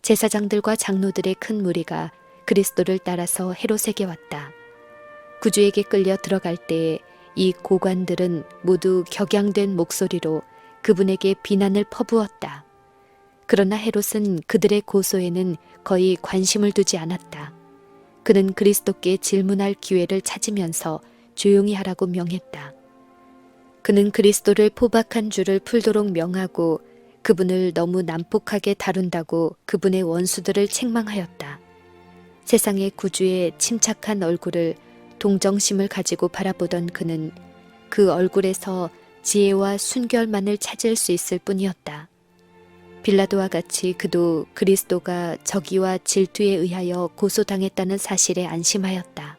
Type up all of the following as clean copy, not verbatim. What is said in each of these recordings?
제사장들과 장로들의 큰 무리가 그리스도를 따라서 헤롯에게 왔다. 구주에게 끌려 들어갈 때에 이 고관들은 모두 격양된 목소리로 그분에게 비난을 퍼부었다. 그러나 헤롯은 그들의 고소에는 거의 관심을 두지 않았다. 그는 그리스도께 질문할 기회를 찾으면서 조용히 하라고 명했다. 그는 그리스도를 포박한 줄을 풀도록 명하고 그분을 너무 난폭하게 다룬다고 그분의 원수들을 책망하였다. 세상의 구주의 침착한 얼굴을 동정심을 가지고 바라보던 그는 그 얼굴에서 지혜와 순결만을 찾을 수 있을 뿐이었다. 빌라도와 같이 그도 그리스도가 적의와 질투에 의하여 고소당했다는 사실에 안심하였다.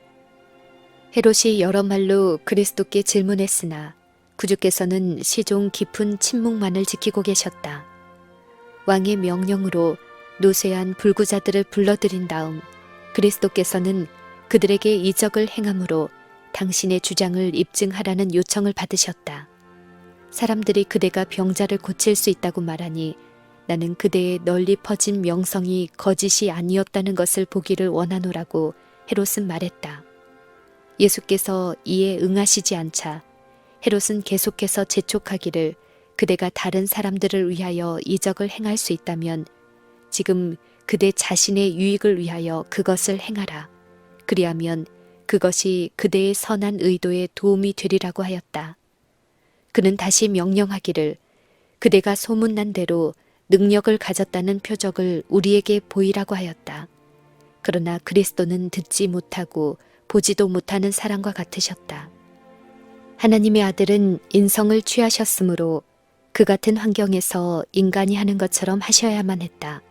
헤롯이 여러 말로 그리스도께 질문했으나 구주께서는 시종 깊은 침묵만을 지키고 계셨다. 왕의 명령으로 노쇠한 불구자들을 불러들인 다음 그리스도께서는 그들에게 이적을 행함으로 당신의 주장을 입증하라는 요청을 받으셨다. 사람들이 그대가 병자를 고칠 수 있다고 말하니 나는 그대의 널리 퍼진 명성이 거짓이 아니었다는 것을 보기를 원하노라고 헤롯은 말했다. 예수께서 이에 응하시지 않자 헤롯은 계속해서 재촉하기를 그대가 다른 사람들을 위하여 이적을 행할 수 있다면 지금 그대 자신의 유익을 위하여 그것을 행하라. 그리하면 그것이 그대의 선한 의도에 도움이 되리라고 하였다. 그는 다시 명령하기를 그대가 소문난 대로 능력을 가졌다는 표적을 우리에게 보이라고 하였다. 그러나 그리스도는 듣지 못하고 보지도 못하는 사람과 같으셨다. 하나님의 아들은 인성을 취하셨으므로 그 같은 환경에서 인간이 하는 것처럼 하셔야만 했다.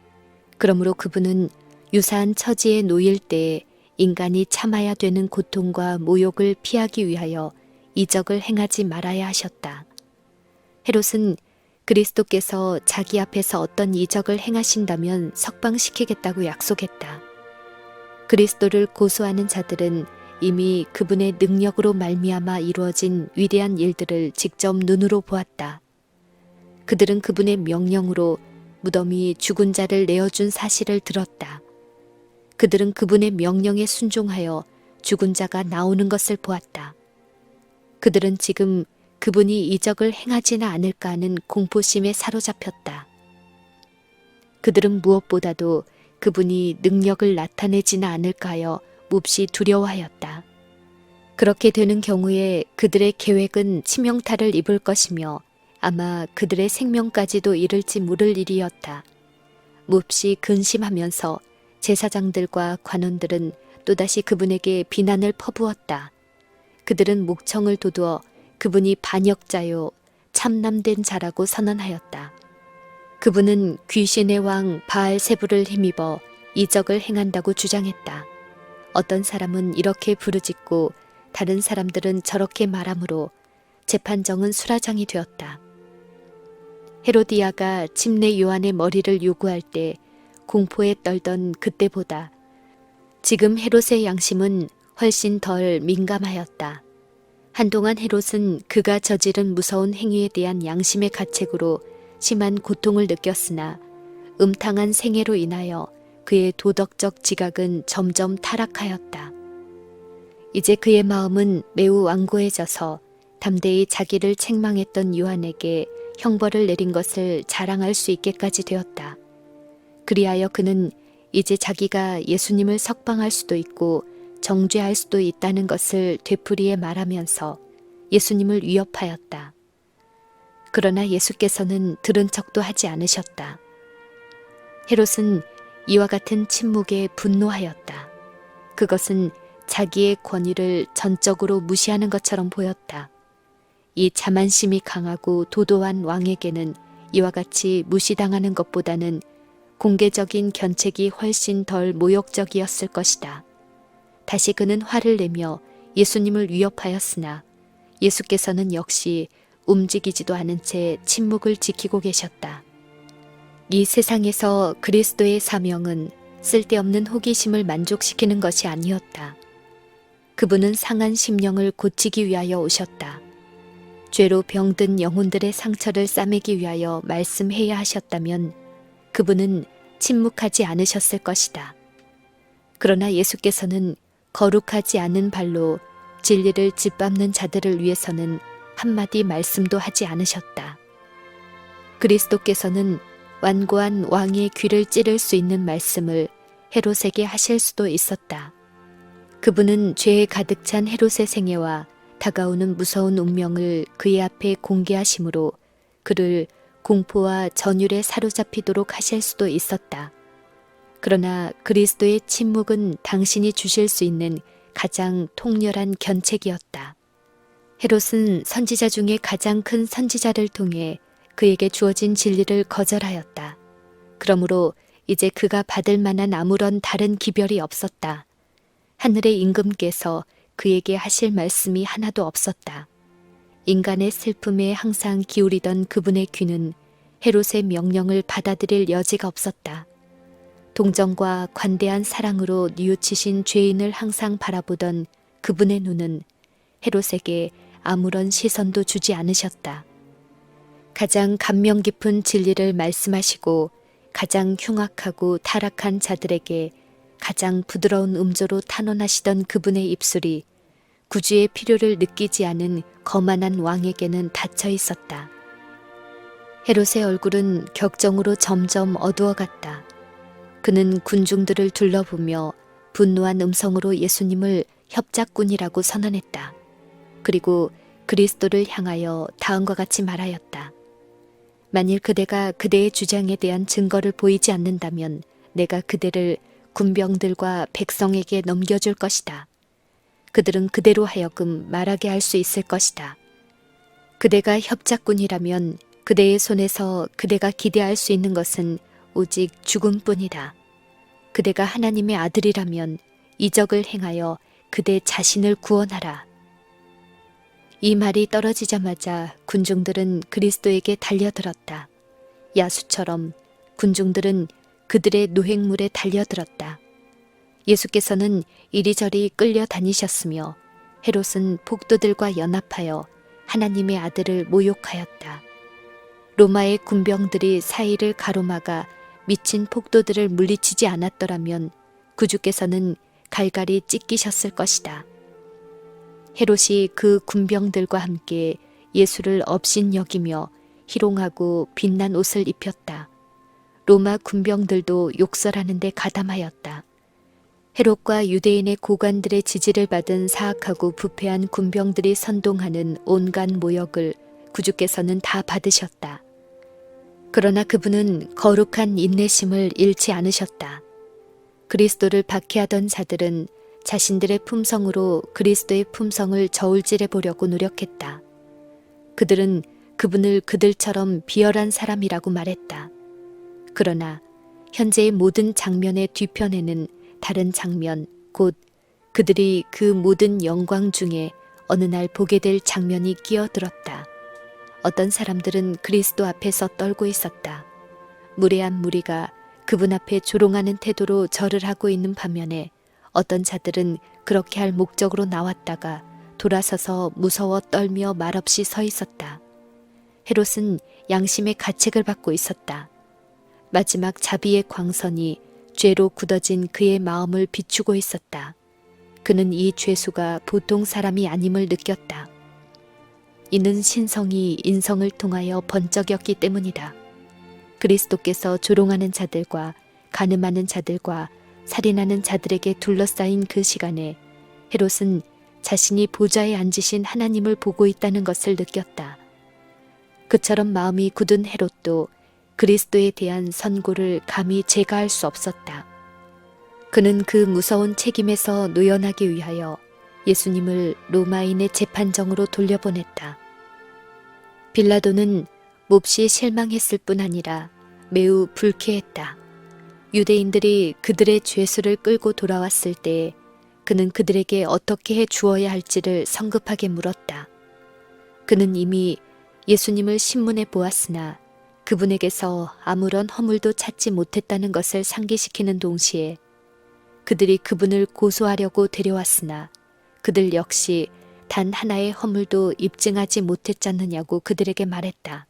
그러므로 그분은 유사한 처지에 놓일 때에 인간이 참아야 되는 고통과 모욕을 피하기 위하여 이적을 행하지 말아야 하셨다. 헤롯은 그리스도께서 자기 앞에서 어떤 이적을 행하신다면 석방시키겠다고 약속했다. 그리스도를 고소하는 자들은 이미 그분의 능력으로 말미암아 이루어진 위대한 일들을 직접 눈으로 보았다. 그들은 그분의 명령으로 무덤이 죽은 자를 내어준 사실을 들었다. 그들은 그분의 명령에 순종하여 죽은 자가 나오는 것을 보았다. 그들은 지금 그분이 이적을 행하지나 않을까 하는 공포심에 사로잡혔다. 그들은 무엇보다도 그분이 능력을 나타내지나 않을까 하여 몹시 두려워하였다. 그렇게 되는 경우에 그들의 계획은 치명타를 입을 것이며 아마 그들의 생명까지도 이를지 모를 일이었다. 몹시 근심하면서 제사장들과 관원들은 또다시 그분에게 비난을 퍼부었다. 그들은 목청을 돋우어 그분이 반역자요 참남된 자라고 선언하였다. 그분은 귀신의 왕 바알세불을 힘입어 이적을 행한다고 주장했다. 어떤 사람은 이렇게 부르짖고 다른 사람들은 저렇게 말하므로 재판정은 수라장이 되었다. 헤로디아가 침례 요한의 머리를 요구할 때 공포에 떨던 그때보다 지금 헤롯의 양심은 훨씬 덜 민감하였다. 한동안 헤롯은 그가 저지른 무서운 행위에 대한 양심의 가책으로 심한 고통을 느꼈으나 음탕한 생애로 인하여 그의 도덕적 지각은 점점 타락하였다. 이제 그의 마음은 매우 완고해져서 담대히 자기를 책망했던 요한에게 형벌을 내린 것을 자랑할 수 있게까지 되었다. 그리하여 그는 이제 자기가 예수님을 석방할 수도 있고 정죄할 수도 있다는 것을 되풀이해 말하면서 예수님을 위협하였다. 그러나 예수께서는 들은 척도 하지 않으셨다. 헤롯은 이와 같은 침묵에 분노하였다. 그것은 자기의 권위를 전적으로 무시하는 것처럼 보였다. 이 자만심이 강하고 도도한 왕에게는 이와 같이 무시당하는 것보다는 공개적인 견책이 훨씬 덜 모욕적이었을 것이다. 다시 그는 화를 내며 예수님을 위협하였으나 예수께서는 역시 움직이지도 않은 채 침묵을 지키고 계셨다. 이 세상에서 그리스도의 사명은 쓸데없는 호기심을 만족시키는 것이 아니었다. 그분은 상한 심령을 고치기 위하여 오셨다. 죄로 병든 영혼들의 상처를 싸매기 위하여 말씀해야 하셨다면 그분은 침묵하지 않으셨을 것이다. 그러나 예수께서는 거룩하지 않은 발로 진리를 짓밟는 자들을 위해서는 한마디 말씀도 하지 않으셨다. 그리스도께서는 완고한 왕의 귀를 찌를 수 있는 말씀을 헤롯에게 하실 수도 있었다. 그분은 죄에 가득 찬 헤롯의 생애와 다가오는 무서운 운명을 그의 앞에 공개하심으로 그를 공포와 전율에 사로잡히도록 하실 수도 있었다. 그러나 그리스도의 침묵은 당신이 주실 수 있는 가장 통렬한 견책이었다. 헤롯은 선지자 중에 가장 큰 선지자를 통해 그에게 주어진 진리를 거절하였다. 그러므로 이제 그가 받을 만한 아무런 다른 기별이 없었다. 하늘의 임금께서 그에게 하실 말씀이 하나도 없었다. 인간의 슬픔에 항상 기울이던 그분의 귀는 헤롯의 명령을 받아들일 여지가 없었다. 동정과 관대한 사랑으로 뉘우치신 죄인을 항상 바라보던 그분의 눈은 헤롯에게 아무런 시선도 주지 않으셨다. 가장 감명 깊은 진리를 말씀하시고 가장 흉악하고 타락한 자들에게 가장 부드러운 음조로 탄원하시던 그분의 입술이 구주의 필요를 느끼지 않은 거만한 왕에게는 닫혀 있었다. 헤롯의 얼굴은 격정으로 점점 어두워갔다. 그는 군중들을 둘러보며 분노한 음성으로 예수님을 협작꾼이라고 선언했다. 그리고 그리스도를 향하여 다음과 같이 말하였다. 만일 그대가 그대의 주장에 대한 증거를 보이지 않는다면 내가 그대를 군병들과 백성에게 넘겨줄 것이다. 그들은 그대로 하여금 말하게 할 수 있을 것이다. 그대가 협작꾼이라면 그대의 손에서 그대가 기대할 수 있는 것은 오직 죽음뿐이다. 그대가 하나님의 아들이라면 이적을 행하여 그대 자신을 구원하라. 이 말이 떨어지자마자 군중들은 그리스도에게 달려들었다. 야수처럼 군중들은 그들의 노획물에 달려들었다. 예수께서는 이리저리 끌려다니셨으며 헤롯은 폭도들과 연합하여 하나님의 아들을 모욕하였다. 로마의 군병들이 사이를 가로막아 미친 폭도들을 물리치지 않았더라면 구주께서는 갈갈이 찢기셨을 것이다. 헤롯이 그 군병들과 함께 예수를 업신여기며 희롱하고 빛난 옷을 입혔다. 로마 군병들도 욕설하는 데 가담하였다. 헤롯과 유대인의 고관들의 지지를 받은 사악하고 부패한 군병들이 선동하는 온갖 모욕을 구주께서는 다 받으셨다. 그러나 그분은 거룩한 인내심을 잃지 않으셨다. 그리스도를 박해하던 자들은 자신들의 품성으로 그리스도의 품성을 저울질해 보려고 노력했다. 그들은 그분을 그들처럼 비열한 사람이라고 말했다. 그러나 현재의 모든 장면의 뒤편에는 다른 장면, 곧 그들이 그 모든 영광 중에 어느 날 보게 될 장면이 끼어들었다. 어떤 사람들은 그리스도 앞에서 떨고 있었다. 무례한 무리가 그분 앞에 조롱하는 태도로 절을 하고 있는 반면에 어떤 자들은 그렇게 할 목적으로 나왔다가 돌아서서 무서워 떨며 말없이 서 있었다. 헤롯은 양심의 가책을 받고 있었다. 마지막 자비의 광선이 죄로 굳어진 그의 마음을 비추고 있었다. 그는 이 죄수가 보통 사람이 아님을 느꼈다. 이는 신성이 인성을 통하여 번쩍였기 때문이다. 그리스도께서 조롱하는 자들과 간음하는 자들과 살인하는 자들에게 둘러싸인 그 시간에 헤롯은 자신이 보좌에 앉으신 하나님을 보고 있다는 것을 느꼈다. 그처럼 마음이 굳은 헤롯도 그리스도에 대한 선고를 감히 제거할 수 없었다. 그는 그 무서운 책임에서 노연하기 위하여 예수님을 로마인의 재판정으로 돌려보냈다. 빌라도는 몹시 실망했을 뿐 아니라 매우 불쾌했다. 유대인들이 그들의 죄수를 끌고 돌아왔을 때 그는 그들에게 어떻게 해 주어야 할지를 성급하게 물었다. 그는 이미 예수님을 신문해 보았으나 그분에게서 아무런 허물도 찾지 못했다는 것을 상기시키는 동시에 그들이 그분을 고소하려고 데려왔으나 그들 역시 단 하나의 허물도 입증하지 못했잖느냐고 그들에게 말했다.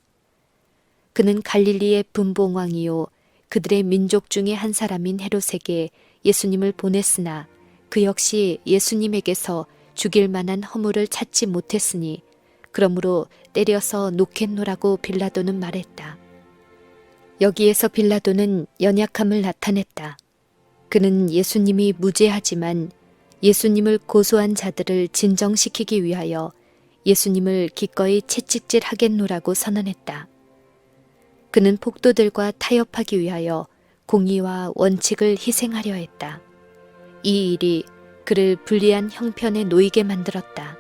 그는 갈릴리의 분봉왕이요 그들의 민족 중에 한 사람인 헤롯에게 예수님을 보냈으나 그 역시 예수님에게서 죽일 만한 허물을 찾지 못했으니 그러므로 때려서 놓겠노라고 빌라도는 말했다. 여기에서 빌라도는 연약함을 나타냈다. 그는 예수님이 무죄하지만 예수님을 고소한 자들을 진정시키기 위하여 예수님을 기꺼이 채찍질하겠노라고 선언했다. 그는 폭도들과 타협하기 위하여 공의와 원칙을 희생하려 했다. 이 일이 그를 불리한 형편에 놓이게 만들었다.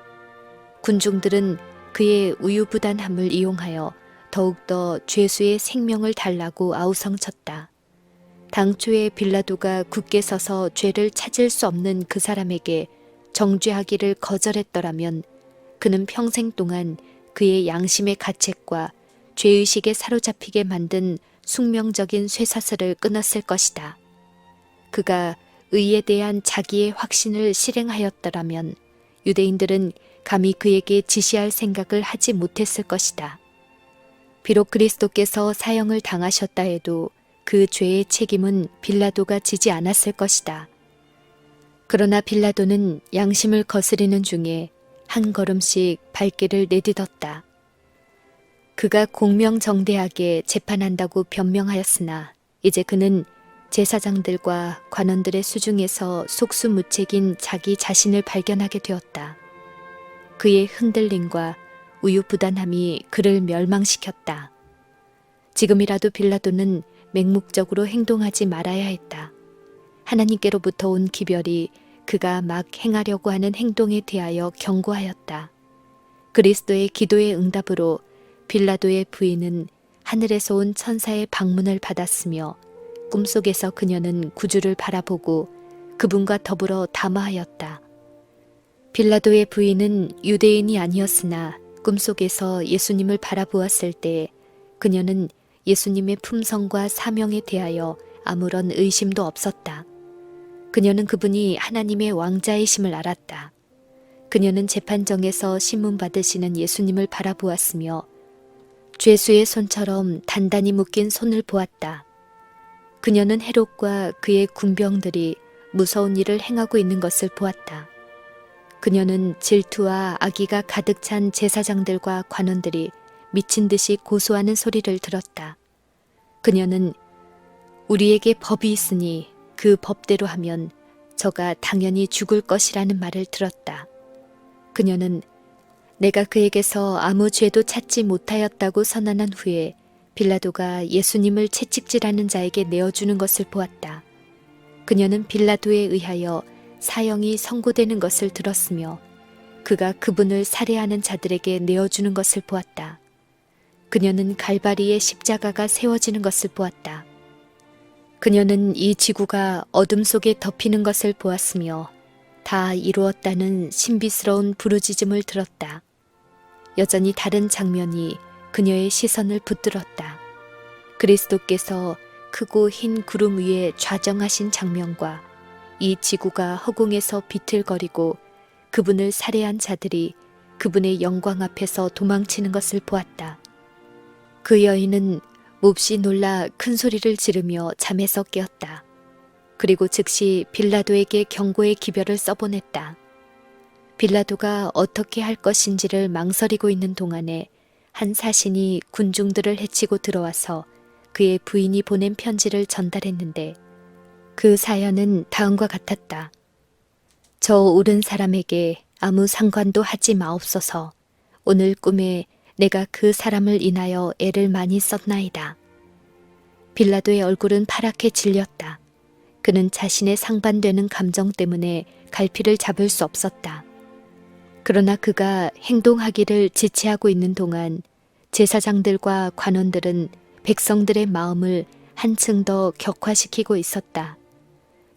군중들은 그의 우유부단함을 이용하여 더욱더 죄수의 생명을 달라고 아우성쳤다. 당초에 빌라도가 굳게 서서 죄를 찾을 수 없는 그 사람에게 정죄하기를 거절했더라면 그는 평생 동안 그의 양심의 가책과 죄의식에 사로잡히게 만든 숙명적인 쇠사슬을 끊었을 것이다. 그가 의에 대한 자기의 확신을 실행하였더라면 유대인들은 감히 그에게 지시할 생각을 하지 못했을 것이다. 비록 그리스도께서 사형을 당하셨다 해도 그 죄의 책임은 빌라도가 지지 않았을 것이다. 그러나 빌라도는 양심을 거스리는 중에 한 걸음씩 발길을 내딛었다. 그가 공명정대하게 재판한다고 변명하였으나 이제 그는 제사장들과 관원들의 수중에서 속수무책인 자기 자신을 발견하게 되었다. 그의 흔들림과 우유부단함이 그를 멸망시켰다. 지금이라도 빌라도는 맹목적으로 행동하지 말아야 했다. 하나님께로부터 온 기별이 그가 막 행하려고 하는 행동에 대하여 경고하였다. 그리스도의 기도의 응답으로 빌라도의 부인은 하늘에서 온 천사의 방문을 받았으며 꿈속에서 그녀는 구주를 바라보고 그분과 더불어 담화하였다. 빌라도의 부인은 유대인이 아니었으나 꿈속에서 예수님을 바라보았을 때 그녀는 예수님의 품성과 사명에 대하여 아무런 의심도 없었다. 그녀는 그분이 하나님의 왕자이심을 알았다. 그녀는 재판정에서 신문 받으시는 예수님을 바라보았으며 죄수의 손처럼 단단히 묶인 손을 보았다. 그녀는 헤롯과 그의 군병들이 무서운 일을 행하고 있는 것을 보았다. 그녀는 질투와 악의가 가득 찬 제사장들과 관원들이 미친 듯이 고소하는 소리를 들었다. 그녀는 우리에게 법이 있으니 그 법대로 하면 저가 당연히 죽을 것이라는 말을 들었다. 그녀는 내가 그에게서 아무 죄도 찾지 못하였다고 선언한 후에 빌라도가 예수님을 채찍질하는 자에게 내어주는 것을 보았다. 그녀는 빌라도에 의하여 사형이 선고되는 것을 들었으며 그가 그분을 살해하는 자들에게 내어주는 것을 보았다. 그녀는 갈바리의 십자가가 세워지는 것을 보았다. 그녀는 이 지구가 어둠 속에 덮이는 것을 보았으며 다 이루었다는 신비스러운 부르짖음을 들었다. 여전히 다른 장면이 그녀의 시선을 붙들었다. 그리스도께서 크고 흰 구름 위에 좌정하신 장면과 이 지구가 허공에서 비틀거리고 그분을 살해한 자들이 그분의 영광 앞에서 도망치는 것을 보았다. 그 여인은 몹시 놀라 큰 소리를 지르며 잠에서 깨었다. 그리고 즉시 빌라도에게 경고의 기별을 써보냈다. 빌라도가 어떻게 할 것인지를 망설이고 있는 동안에 한 사신이 군중들을 해치고 들어와서 그의 부인이 보낸 편지를 전달했는데 그 사연은 다음과 같았다. 저 옳은 사람에게 아무 상관도 하지 마옵소서. 오늘 꿈에 내가 그 사람을 인하여 애를 많이 썼나이다. 빌라도의 얼굴은 파랗게 질렸다. 그는 자신의 상반되는 감정 때문에 갈피를 잡을 수 없었다. 그러나 그가 행동하기를 지체하고 있는 동안 제사장들과 관원들은 백성들의 마음을 한층 더 격화시키고 있었다.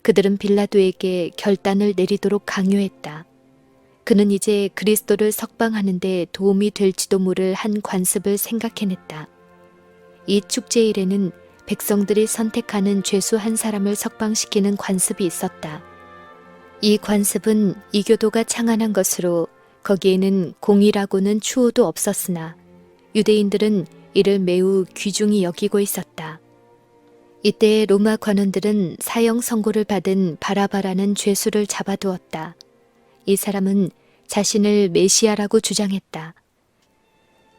그들은 빌라도에게 결단을 내리도록 강요했다. 그는 이제 그리스도를 석방하는 데 도움이 될지도 모를 한 관습을 생각해냈다. 이 축제일에는 백성들이 선택하는 죄수 한 사람을 석방시키는 관습이 있었다. 이 관습은 이교도가 창안한 것으로 거기에는 공의라고는 추호도 없었으나 유대인들은 이를 매우 귀중히 여기고 있었다. 이때 로마 관원들은 사형 선고를 받은 바라바라는 죄수를 잡아두었다. 이 사람은 자신을 메시아라고 주장했다.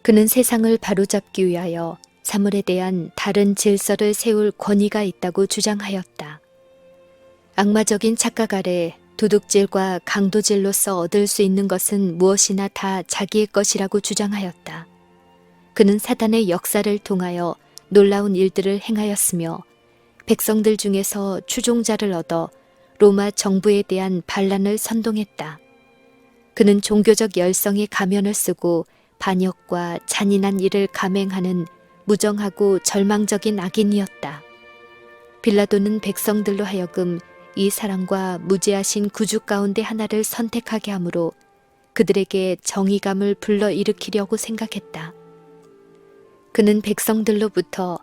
그는 세상을 바로잡기 위하여 사물에 대한 다른 질서를 세울 권위가 있다고 주장하였다. 악마적인 착각 아래 도둑질과 강도질로서 얻을 수 있는 것은 무엇이나 다 자기의 것이라고 주장하였다. 그는 사단의 역사를 통하여 놀라운 일들을 행하였으며 백성들 중에서 추종자를 얻어 로마 정부에 대한 반란을 선동했다. 그는 종교적 열성의 가면을 쓰고 반역과 잔인한 일을 감행하는 무정하고 절망적인 악인이었다. 빌라도는 백성들로 하여금 이 사람과 무죄하신 구주 가운데 하나를 선택하게 하므로 그들에게 정의감을 불러일으키려고 생각했다. 그는 백성들로부터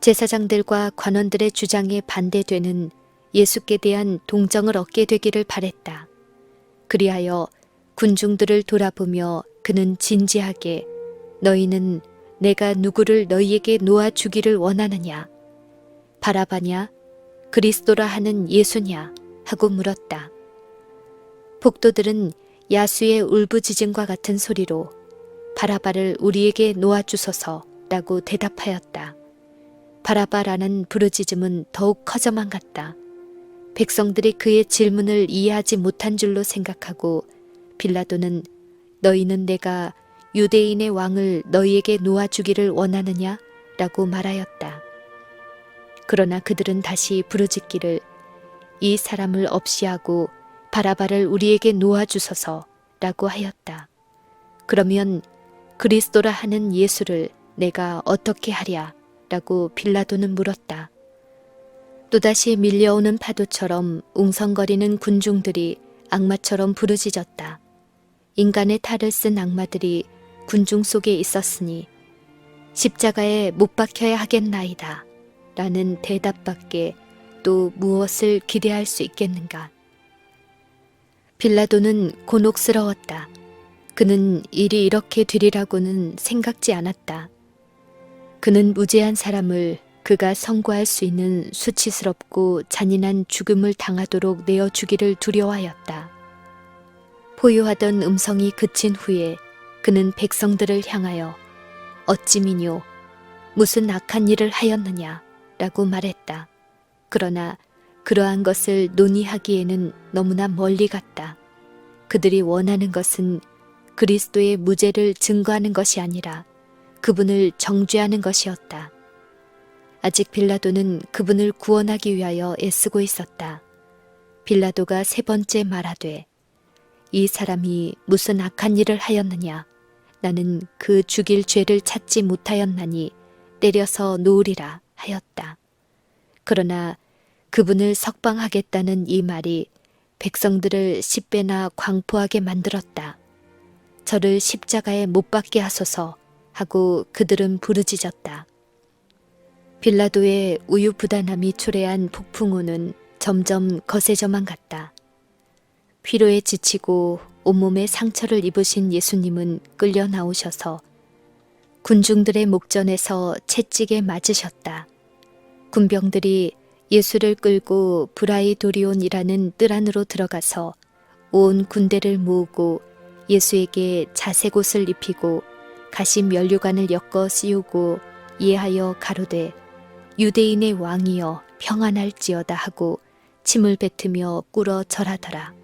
제사장들과 관원들의 주장에 반대되는 예수께 대한 동정을 얻게 되기를 바랬다. 그리하여 군중들을 돌아보며 그는 진지하게 너희는 내가 누구를 너희에게 놓아주기를 원하느냐? 바라바냐? 그리스도라 하는 예수냐? 하고 물었다. 복도들은 야수의 울부짖음과 같은 소리로 바라바를 우리에게 놓아주소서 라고 대답하였다. 바라바라는 부르짖음은 더욱 커져만 갔다. 백성들이 그의 질문을 이해하지 못한 줄로 생각하고 빌라도는 너희는 내가 유대인의 왕을 너희에게 놓아주기를 원하느냐? 라고 말하였다. 그러나 그들은 다시 부르짖기를 이 사람을 없이 하고 바라바를 우리에게 놓아주소서 라고 하였다. 그러면 그리스도라 하는 예수를 내가 어떻게 하랴? 라고 빌라도는 물었다. 또다시 밀려오는 파도처럼 웅성거리는 군중들이 악마처럼 부르짖었다. 인간의 탈을 쓴 악마들이 군중 속에 있었으니 십자가에 못 박혀야 하겠나이다 라는 대답밖에 또 무엇을 기대할 수 있겠는가. 빌라도는 곤혹스러웠다. 그는 일이 이렇게 되리라고는 생각지 않았다. 그는 무죄한 사람을 그가 선고할 수 있는 수치스럽고 잔인한 죽음을 당하도록 내어주기를 두려워하였다. 포효하던 음성이 그친 후에 그는 백성들을 향하여 어찌미뇨 무슨 악한 일을 하였느냐 라고 말했다. 그러나 그러한 것을 논의하기에는 너무나 멀리 갔다. 그들이 원하는 것은 그리스도의 무죄를 증거하는 것이 아니라 그분을 정죄하는 것이었다. 아직 빌라도는 그분을 구원하기 위하여 애쓰고 있었다. 빌라도가 세 번째 말하되 이 사람이 무슨 악한 일을 하였느냐? 나는 그 죽일 죄를 찾지 못하였나니 때려서 놓으리라 하였다. 그러나 그분을 석방하겠다는 이 말이 백성들을 10배나 광포하게 만들었다. 저를 십자가에 못 박게 하소서 하고 그들은 부르짖었다. 빌라도의 우유부단함이 초래한 폭풍우는 점점 거세져만 갔다. 피로에 지치고 온몸에 상처를 입으신 예수님은 끌려 나오셔서 군중들의 목전에서 채찍에 맞으셨다. 군병들이 예수를 끌고 브라이도리온이라는 뜰 안으로 들어가서 온 군대를 모으고 예수에게 자색 옷을 입히고 가시 면류관을 엮어 씌우고 예하여 가로되 유대인의 왕이여 평안할지어다 하고 침을 뱉으며 꿇어 절하더라.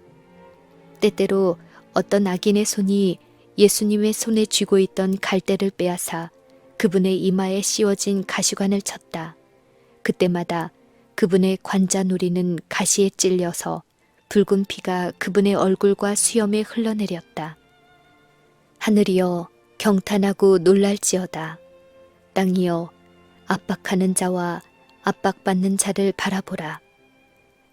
때때로 어떤 악인의 손이 예수님의 손에 쥐고 있던 갈대를 빼앗아 그분의 이마에 씌워진 가시관을 쳤다. 그때마다 그분의 관자놀이는 가시에 찔려서 붉은 피가 그분의 얼굴과 수염에 흘러내렸다. 하늘이여 경탄하고 놀랄지어다. 땅이여 압박하는 자와 압박받는 자를 바라보라.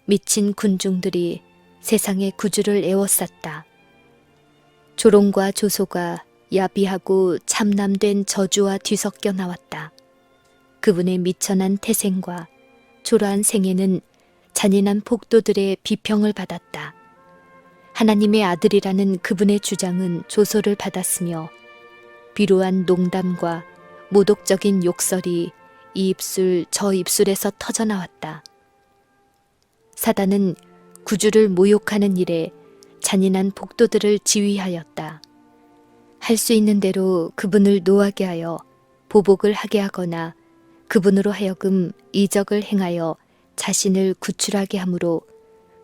미친 군중들이 세상의 구주를 애워쌌다. 조롱과 조소가 야비하고 참남된 저주와 뒤섞여 나왔다. 그분의 미천한 태생과 초라한 생애는 잔인한 폭도들의 비평을 받았다. 하나님의 아들이라는 그분의 주장은 조소를 받았으며 비루한 농담과 모독적인 욕설이 이 입술 저 입술에서 터져나왔다. 사단은 구주를 모욕하는 일에 잔인한 폭도들을 지휘하였다. 할 수 있는 대로 그분을 노하게 하여 보복을 하게 하거나 그분으로 하여금 이적을 행하여 자신을 구출하게 함으로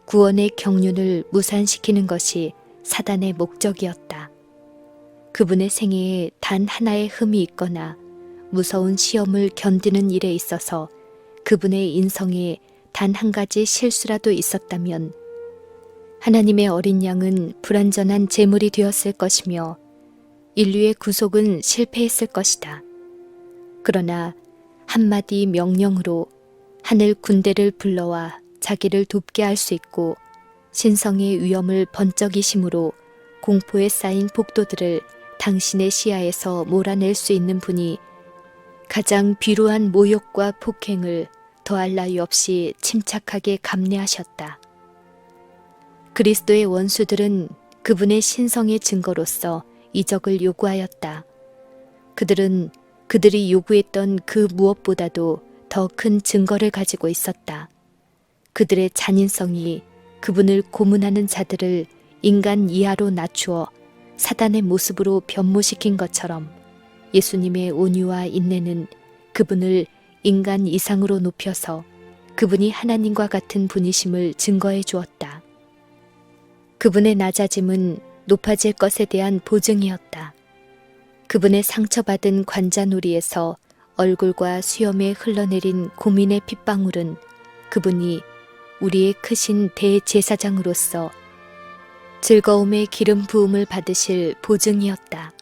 구원의 경륜을 무산시키는 것이 사단의 목적이었다. 그분의 생애에 단 하나의 흠이 있거나 무서운 시험을 견디는 일에 있어서 그분의 인성에 단 한 가지 실수라도 있었다면 하나님의 어린 양은 불완전한 제물이 되었을 것이며 인류의 구속은 실패했을 것이다. 그러나 한마디 명령으로 하늘 군대를 불러와 자기를 돕게 할 수 있고 신성의 위엄을 번쩍이심으로 공포에 쌓인 폭도들을 당신의 시야에서 몰아낼 수 있는 분이 가장 비루한 모욕과 폭행을 더할 나위 없이 침착하게 감내하셨다. 그리스도의 원수들은 그분의 신성의 증거로서 이적을 요구하였다. 그들은 그들이 요구했던 그 무엇보다도 더 큰 증거를 가지고 있었다. 그들의 잔인성이 그분을 고문하는 자들을 인간 이하로 낮추어 사단의 모습으로 변모시킨 것처럼 예수님의 온유와 인내는 그분을 인간 이상으로 높여서 그분이 하나님과 같은 분이심을 증거해 주었다. 그분의 낮아짐은 높아질 것에 대한 보증이었다. 그분의 상처받은 관자놀이에서 얼굴과 수염에 흘러내린 고민의 핏방울은 그분이 우리의 크신 대제사장으로서 즐거움의 기름 부음을 받으실 보증이었다.